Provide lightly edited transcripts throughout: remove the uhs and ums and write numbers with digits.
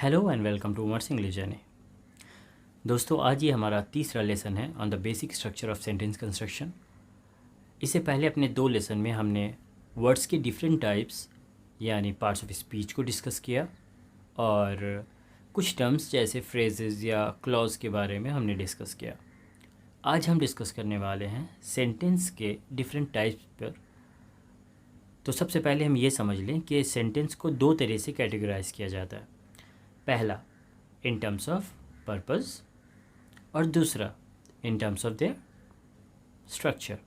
Hello and welcome to Umar Singh journey. दोस्तों, आज ये हमारा तीसरा लेसन है on the basic structure of sentence construction. इससे पहले अपने 2 लेसन में हमने वर्ड्स के डिफरेंट टाइप्स यानी पार्ट्स ऑफ स्पीच को डिस्कस किया और कुछ टर्म्स जैसे फ्रेजेस या क्लॉज के बारे में हमने डिस्कस किया। आज हम डिस्कस करने वाले हैं सेंटेंस के डिफरेंट टाइप्स पर। तो सबसे पहले हम ये समझ लें कि सेंटेंस को 2 तरह से कैटेगराइज किया जाता है। पहला इन टर्म्स ऑफ पर्पस और दूसरा इन टर्म्स ऑफ देयर स्ट्रक्चर।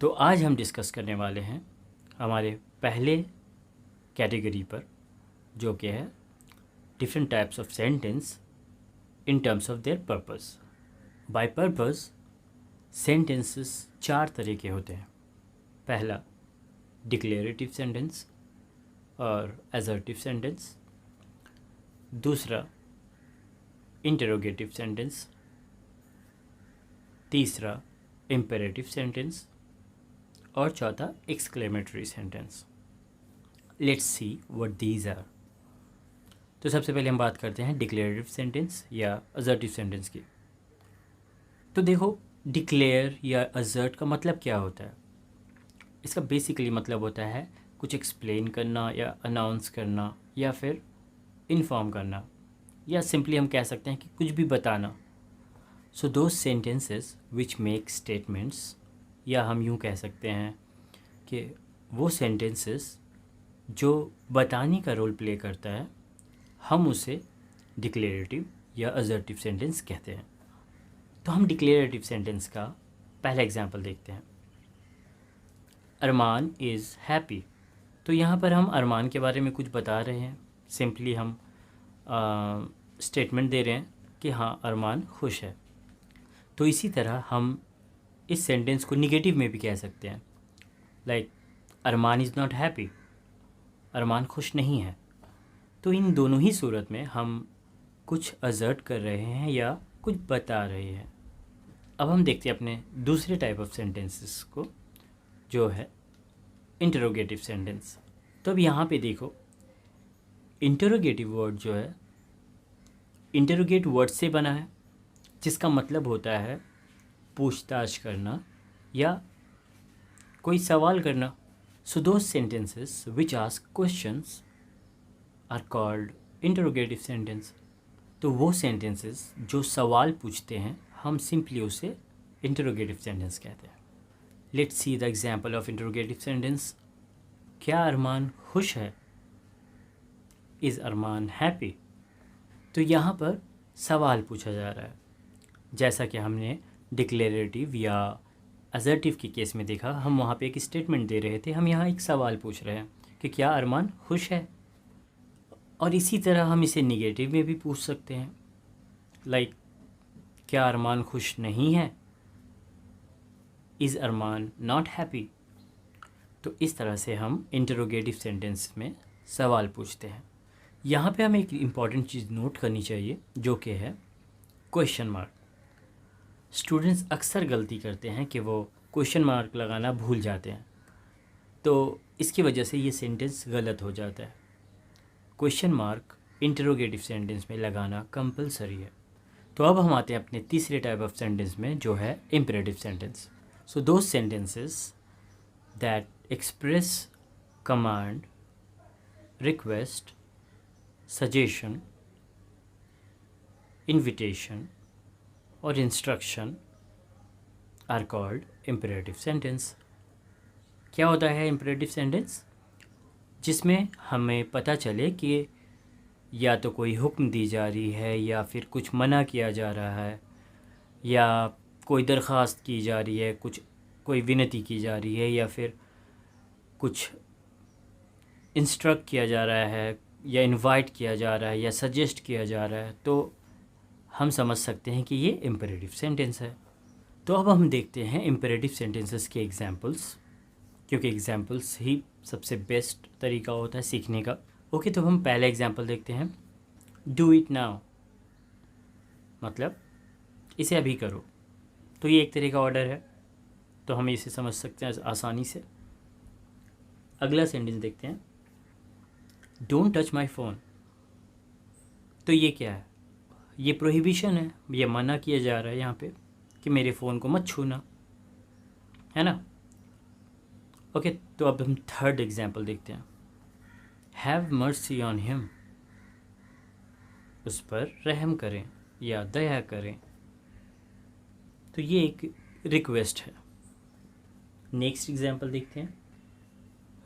तो आज हम डिस्कस करने वाले हैं हमारे पहले कैटेगरी पर, जो कि है different types of sentence in terms of their purpose. By purpose sentences 4 तरह के होते हैं। पहला डिक्लेरेटिव सेंटेंस और असर्टिव सेंटेंस, दूसरा इंटरोगेटिव सेंटेंस, तीसरा इम्पेरेटिव सेंटेंस और चौथा exclamatory sentence. Let's see what these are. तो सबसे पहले हम बात करते हैं डिक्लेरेटिव सेंटेंस या असर्टिव सेंटेंस की। तो देखो, डिक्लेयर या असर्ट का मतलब क्या होता है। इसका बेसिकली मतलब होता है कुछ एक्सप्लेन करना या अनाउंस करना या फिर इन्फॉर्म करना, या सिंपली हम कह सकते हैं कि कुछ भी बताना। सो those sentences which make statements, या हम यूँ कह सकते हैं कि वो सेंटेंसेस जो बताने का रोल प्ले करता है, हम उसे डिक्लेरेटिव या असर्टिव सेंटेंस कहते हैं। तो हम डिक्लेरेटिव सेंटेंस का पहला एग्जांपल देखते हैं। अरमान इज़ हैप्पी। तो यहाँ पर हम अरमान के बारे में कुछ बता रहे हैं। सिंपली हम स्टेटमेंट दे रहे हैं कि हाँ, अरमान खुश है। तो इसी तरह हम इस सेंटेंस को निगेटिव में भी कह सकते हैं, like Arman is not happy, Arman खुश नहीं है। तो इन दोनों ही सूरत में हम कुछ असर्ट कर रहे हैं या कुछ बता रहे हैं। अब हम देखते हैं अपने दूसरे टाइप ऑफ सेंटेंसेस को, जो है इंटरोगेटिव सेंटेंस। तो अब यहाँ पे देखो, इंटरोगेटिव वर्ड जो है इंटरोगेट वर्ड से बना है, जिसका मतलब होता है पूछताछ करना या कोई सवाल करना। So those sentences which ask questions are called interrogative sentence. तो वो सेंटेंसेस जो सवाल पूछते हैं, हम सिंपली उसे इंटरोगेटिव सेंटेंस कहते हैं। Let's see the example of interrogative sentence. क्या अरमान खुश है? Is Arman happy? तो यहाँ पर सवाल पूछा जा रहा है, जैसा कि हमने डिक्लेरेटिव या असर्टिव के केस में देखा। हम वहाँ पे एक स्टेटमेंट दे रहे थे, हम यहाँ एक सवाल पूछ रहे हैं कि क्या अरमान खुश है। और इसी तरह हम इसे निगेटिव में भी पूछ सकते हैं, लाइक क्या अरमान खुश नहीं है? Is Arman not happy? तो इस तरह से हम इंटरोगेटिव सेंटेंस में सवाल पूछते हैं। यहाँ पे हमें एक इम्पॉर्टेंट चीज़ नोट करनी चाहिए, जो कि है क्वेश्चन मार्क। स्टूडेंट्स अक्सर गलती करते हैं कि वो क्वेश्चन मार्क लगाना भूल जाते हैं, तो इसकी वजह से ये सेंटेंस गलत हो जाता है। क्वेश्चन मार्क इंटरोगेटिव सेंटेंस में लगाना कंपलसरी है। तो अब हम आते हैं अपने तीसरे टाइप ऑफ सेंटेंस में, जो है imperative sentence. So those sentences that express command, request, suggestion, invitation और instruction are called imperative sentence. क्या होता है इम्पेरेटिव सेंटेंस? जिसमें हमें पता चले कि या तो कोई हुक्म दी जा रही है, या फिर कुछ मना किया जा रहा है, या कोई दरख्वास्त की जा रही है, कोई विनती की जा रही है, या फिर कुछ इंस्ट्रक्ट किया जा रहा है, या इनवाइट किया जा रहा है, या सजेस्ट किया जा रहा है। तो हम समझ सकते हैं कि ये इम्पेरेटिव सेंटेंस है। तो अब हम देखते हैं इम्पेरेटिव सेंटेंसेस के एग्जांपल्स, क्योंकि एग्जांपल्स ही सबसे बेस्ट तरीका होता है सीखने का। ओके, तो हम पहला एग्जांपल देखते हैं। डू इट नाउ, मतलब इसे अभी करो। तो ये एक तरह का ऑर्डर है, तो हम इसे समझ सकते हैं आसानी से। अगला सेंटेंस देखते हैं। डोंट टच माई फ़ोन, तो ये क्या है, ये प्रोहिबिशन है, ये मना किया जा रहा है यहाँ पे कि मेरे फ़ोन को मत छूना, है ना। ओके, तो अब हम थर्ड एग्जांपल देखते हैं। हैव मर्सी ऑन हिम, उस पर रहम करें या दया करें। तो ये एक रिक्वेस्ट है। नेक्स्ट एग्जांपल देखते हैं।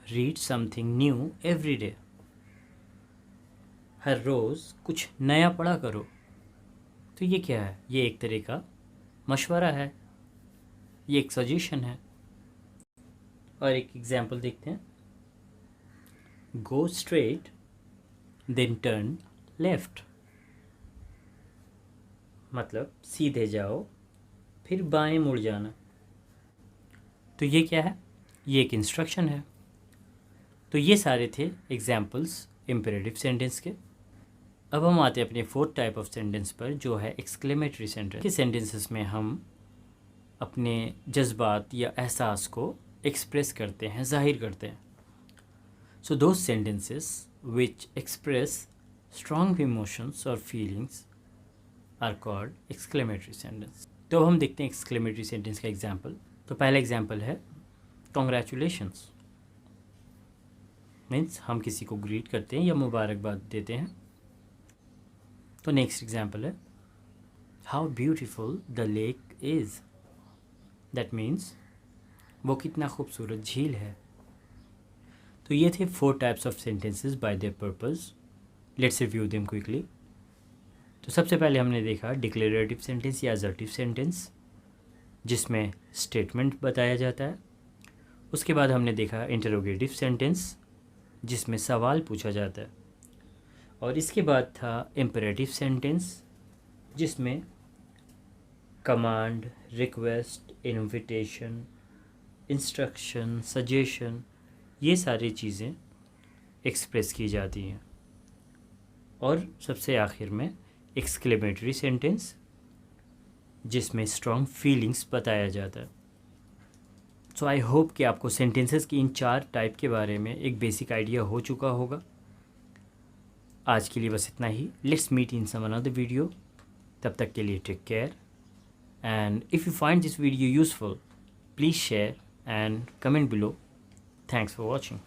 Read something new every day, हर रोज़ कुछ नया पढ़ा करो। तो ये क्या है, ये एक तरह का मशवरा है, ये एक सजेशन है। और एक एग्जांपल देखते हैं। Go straight then turn left, मतलब सीधे जाओ फिर बाएं मुड़ जाना। तो ये क्या है, ये एक इंस्ट्रक्शन है। तो ये सारे थे एग्जाम्पल्स इम्पेरेटिव सेंटेंस के। अब हम आते हैं अपने फोर्थ टाइप ऑफ सेंटेंस पर, जो है एक्सक्लेमेटरी सेंटेंस। के सेंटेंसेस में हम अपने जज्बात या एहसास को एक्सप्रेस करते हैं, जाहिर करते हैं। So those sentences which express strong emotions और feelings are called exclamatory sentence. तो हम देखते हैं एक्सक्लेमेटरी सेंटेंस का एग्जाम्पल। तो पहला एग्जाम्पल है कॉन्ग्रेचुलेशंस, मीन्स हम किसी को ग्रीट करते हैं या मुबारकबाद देते हैं। तो नेक्स्ट एग्जाम्पल है how beautiful the lake is, that means वो कितना खूबसूरत झील है। तो ये थे 4 types of sentences bye there purpose. Let's review them quickly. तो सबसे पहले हमने देखा डिक्लेरेटिव सेंटेंस या असर्टिव सेंटेंस, जिसमें स्टेटमेंट बताया जाता है। उसके बाद हमने देखा इंटरोगेटिव सेंटेंस, जिसमें सवाल पूछा जाता है। और इसके बाद था इम्पेरेटिव सेंटेंस, जिसमें command, request, invitation, instruction, suggestion, ये सारी चीज़ें एक्सप्रेस की जाती हैं। और सबसे आखिर में एक्सक्लेमेटरी सेंटेंस, जिसमें स्ट्रॉन्ग फीलिंग्स बताया जाता है। सो आई होप कि आपको सेंटेंसेस की इन 4 टाइप के बारे में एक बेसिक आइडिया हो चुका होगा। आज के लिए बस इतना ही। Let's meet in some another video. तब तक के लिए take care, and if you find this video useful, please share and comment below. Thanks for watching.